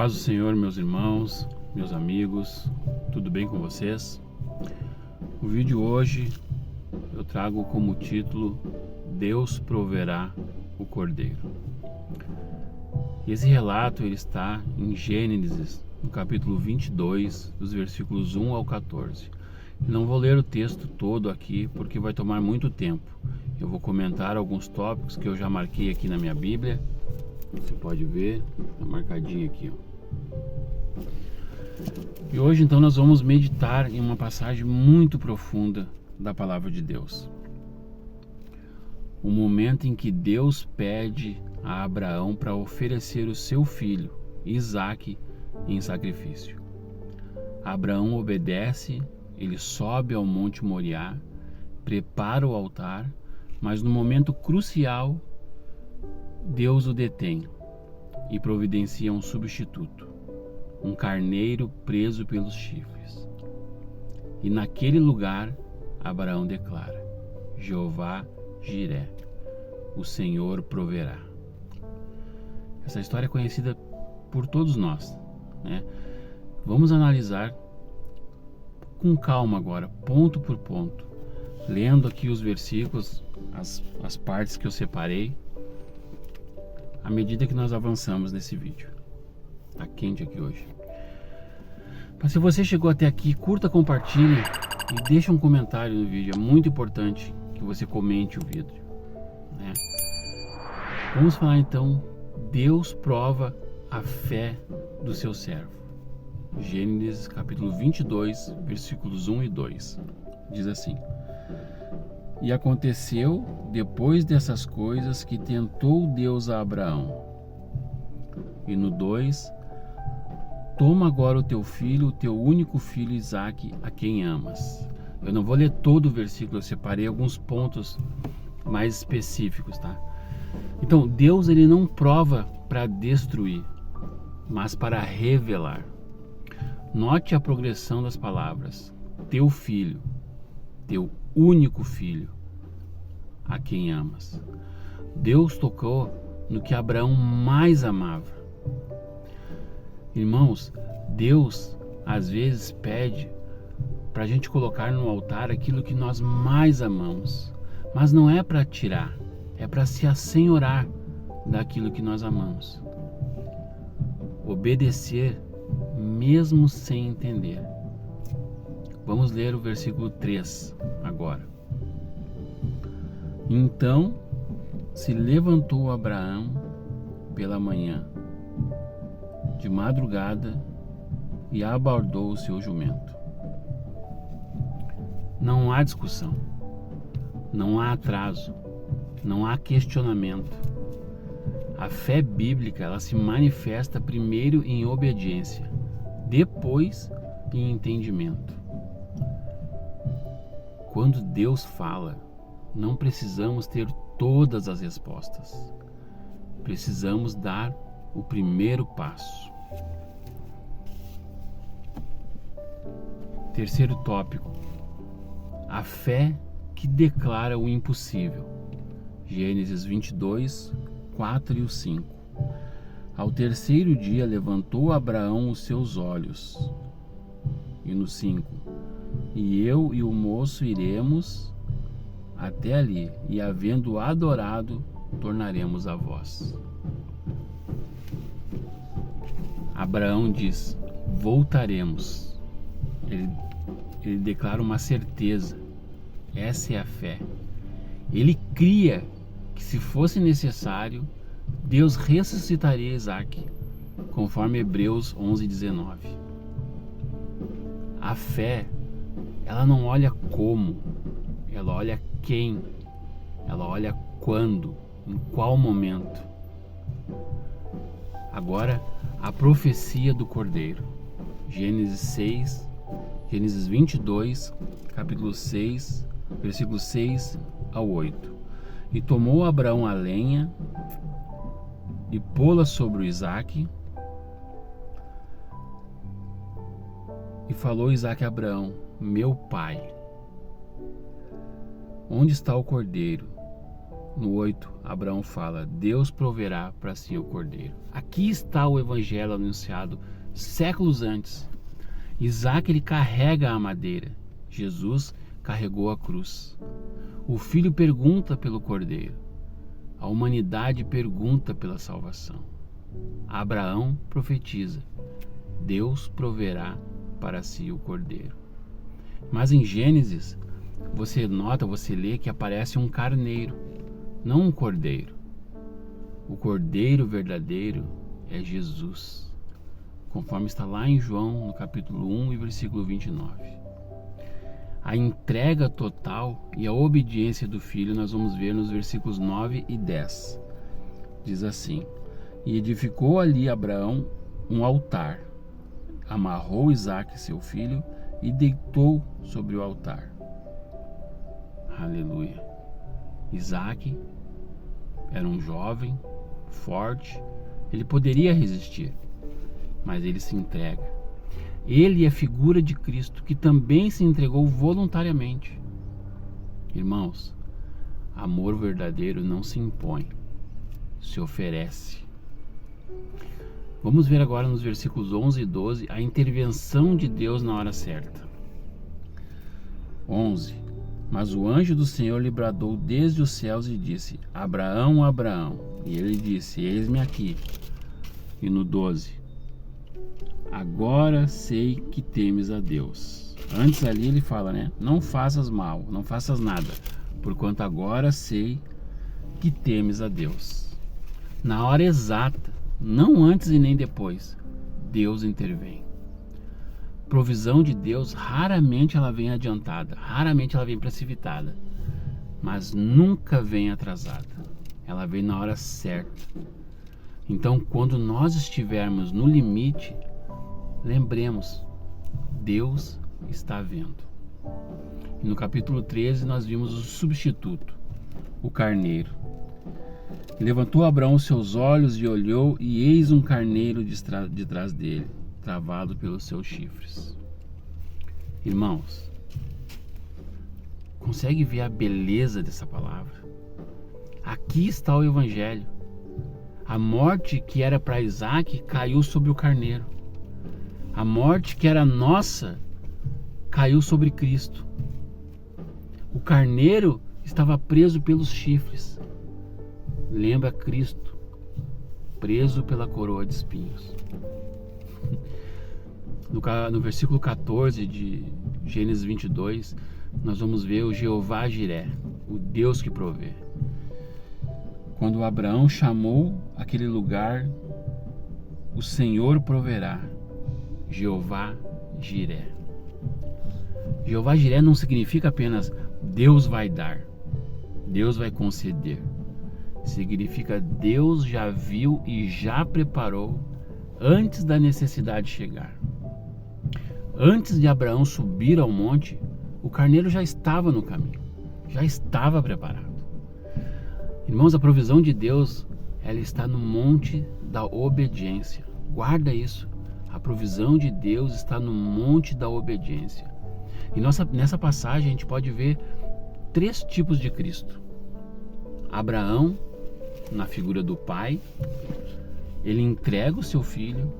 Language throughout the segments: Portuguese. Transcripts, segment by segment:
paz do Senhor, meus irmãos, meus amigos, tudo bem com vocês? O vídeo hoje eu trago como título Deus proverá o Cordeiro. Esse relato ele está em Gênesis, no capítulo 22, dos versículos 1 ao 14. Não vou ler o texto todo aqui porque vai tomar muito tempo. Eu vou comentar alguns tópicos que eu já marquei aqui na minha Bíblia. Você pode ver, tá marcadinho aqui, ó. E hoje então nós vamos meditar em uma passagem muito profunda da palavra de Deus. O momento em que Deus pede a Abraão para oferecer o seu filho, Isaque, em sacrifício. Abraão obedece, ele sobe ao Monte Moriá, prepara o altar, mas no momento crucial, Deus o detém e providencia um substituto, um carneiro preso pelos chifres. E naquele lugar, Abraão declara: Jeová Jiré, o Senhor proverá. Essa história é conhecida por todos nós, né? Vamos analisar com calma agora, ponto por ponto, lendo aqui os versículos, as partes que eu separei, à medida que nós avançamos nesse vídeo. Tá quente aqui hoje. Mas se você chegou até aqui, curta, compartilhe e deixa um comentário no vídeo. É muito importante que você comente o vídeo, né? Vamos falar então, Deus prova a fé do seu servo. Gênesis capítulo 22, versículos 1 e 2. Diz assim: E aconteceu, depois dessas coisas, que tentou Deus a Abraão. E no 2, toma agora o teu filho, o teu único filho Isaque, a quem amas. Eu não vou ler todo o versículo, eu separei alguns pontos mais específicos, tá? Então, Deus ele não prova para destruir, mas para revelar. Note a progressão das palavras. Teu filho, teu único filho, a quem amas. Deus tocou no que Abraão mais amava. Irmãos, Deus às vezes pede para a gente colocar no altar aquilo que nós mais amamos, mas não é para tirar, é para se assenhorar daquilo que nós amamos. Obedecer mesmo sem entender. Vamos ler o versículo 3 agora. Então se levantou Abraão pela manhã, de madrugada, e abordou o seu jumento. Não há discussão, não há atraso, não há questionamento. A fé bíblica ela se manifesta primeiro em obediência, depois em entendimento. Quando Deus fala, não precisamos ter todas as respostas. Precisamos dar o primeiro passo. Terceiro tópico: a fé que declara o impossível. Gênesis 22, 4 e 5. Ao terceiro dia levantou Abraão os seus olhos. E no 5: E eu e o moço iremos até ali, e havendo adorado, tornaremos a vós. Abraão diz: voltaremos. Ele declara uma certeza. Essa é a fé. Ele cria que, se fosse necessário, Deus ressuscitaria Isaque, conforme Hebreus 11:19. A fé, ela não olha como, ela olha quem, ela olha quando, em qual momento. Agora, a profecia do Cordeiro. Gênesis 22, capítulo 6, versículos 6 ao 8. E tomou Abraão a lenha e pô-la sobre o Isaque. E falou Isaque a Abraão: meu pai, onde está o cordeiro no 8, Abraão fala: Deus proverá para si o cordeiro. Aqui está o evangelho anunciado séculos antes. Isaac, ele carrega a madeira. Jesus carregou a cruz. O filho pergunta pelo cordeiro. A humanidade pergunta pela salvação. Abraão profetiza: Deus proverá para si o cordeiro. Mas em Gênesis, você lê que aparece um carneiro, não um cordeiro. O cordeiro verdadeiro é Jesus, conforme está lá em João, no capítulo 1 e versículo 29. A entrega total e a obediência do filho nós vamos ver nos versículos 9 e 10. Diz assim: E edificou ali Abraão um altar, amarrou Isaque seu filho e deitou sobre o altar. Aleluia. Isaque era um jovem, forte, ele poderia resistir, mas ele se entrega. Ele é figura de Cristo, que também se entregou voluntariamente. Irmãos, amor verdadeiro não se impõe, se oferece. Vamos ver agora nos versículos 11 e 12 a intervenção de Deus na hora certa. 11. Mas o anjo do Senhor lhe bradou desde os céus e disse: Abraão, Abraão. E ele disse: Eis-me aqui. E no 12: Agora sei que temes a Deus. Antes ali ele fala, não faças mal, não faças nada, porquanto agora sei que temes a Deus. Na hora exata, não antes e nem depois, Deus intervém. Provisão de Deus, raramente ela vem adiantada, raramente ela vem precipitada, mas nunca vem atrasada. Ela vem na hora certa. Então, quando nós estivermos no limite, lembremos, Deus está vendo. E no capítulo 13 nós vimos o substituto, o carneiro. Levantou Abraão os seus olhos e olhou, e eis um carneiro de trás dele, travado pelos seus chifres. Irmãos, consegue ver a beleza dessa palavra? Aqui está o evangelho. A morte que era para Isaque caiu sobre o carneiro. A morte que era nossa caiu sobre Cristo. O carneiro estava preso pelos chifres. Lembra Cristo, preso pela coroa de espinhos. No versículo 14 de Gênesis 22, nós vamos ver o Jeová Jiré, o Deus que provê. Quando Abraão chamou aquele lugar, o Senhor proverá, Jeová Jiré. Jeová Jiré não significa apenas Deus vai dar, Deus vai conceder. Significa Deus já viu e já preparou antes da necessidade chegar. Antes de Abraão subir ao monte, o carneiro já estava no caminho, já estava preparado. Irmãos, a provisão de Deus, ela está no monte da obediência. Guarda isso. A provisão de Deus está no monte da obediência. E nessa passagem a gente pode ver 3 tipos de Cristo. Abraão, na figura do pai, ele entrega o seu filho,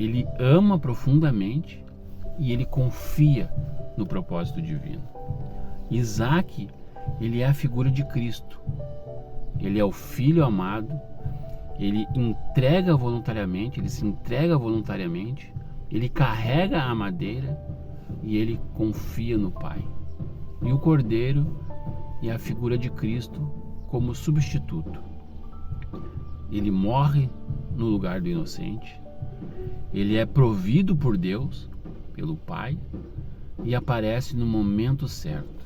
ele ama profundamente e ele confia no propósito divino. Isaque, ele é a figura de Cristo. Ele é o filho amado, ele entrega voluntariamente, ele se entrega voluntariamente, ele carrega a madeira e ele confia no Pai. E o Cordeiro é a figura de Cristo como substituto. Ele morre no lugar do inocente, ele é provido por Deus, pelo Pai, e aparece no momento certo.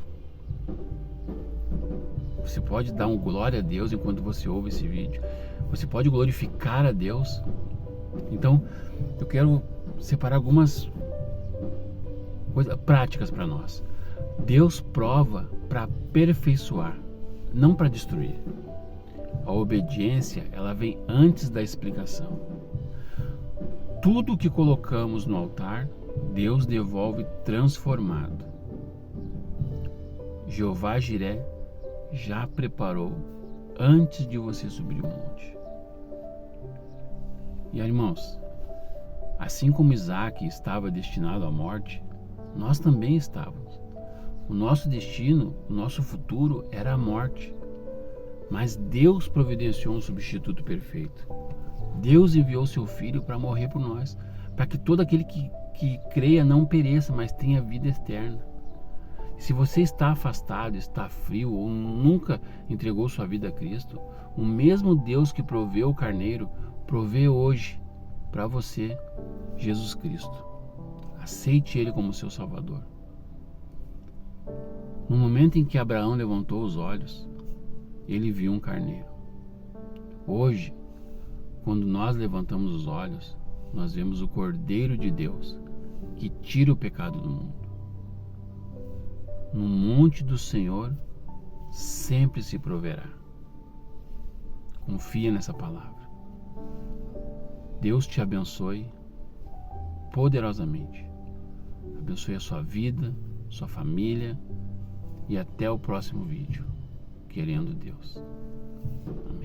Você pode dar um glória a Deus enquanto você ouve esse vídeo. Você pode glorificar a Deus. Então, eu quero separar algumas coisas práticas para nós. Deus prova para aperfeiçoar, não para destruir. A obediência, ela vem antes da explicação. Tudo que colocamos no altar, Deus devolve transformado. Jeová Jiré já preparou antes de você subir o monte. E irmãos, assim como Isaac estava destinado à morte, nós também estávamos. O nosso destino, o nosso futuro era a morte. Mas Deus providenciou um substituto perfeito. Deus enviou seu Filho para morrer por nós, para que todo aquele que creia não pereça, mas tenha vida eterna. Se você está afastado, está frio ou nunca entregou sua vida a Cristo, o mesmo Deus que proveu o carneiro, provê hoje para você Jesus Cristo. Aceite Ele como seu Salvador. No momento em que Abraão levantou os olhos, ele viu um carneiro. Hoje, quando nós levantamos os olhos, nós vemos o Cordeiro de Deus que tira o pecado do mundo. No monte do Senhor sempre se proverá. Confia nessa palavra. Deus te abençoe poderosamente. Abençoe a sua vida, sua família e até o próximo vídeo, querendo Deus. Amém.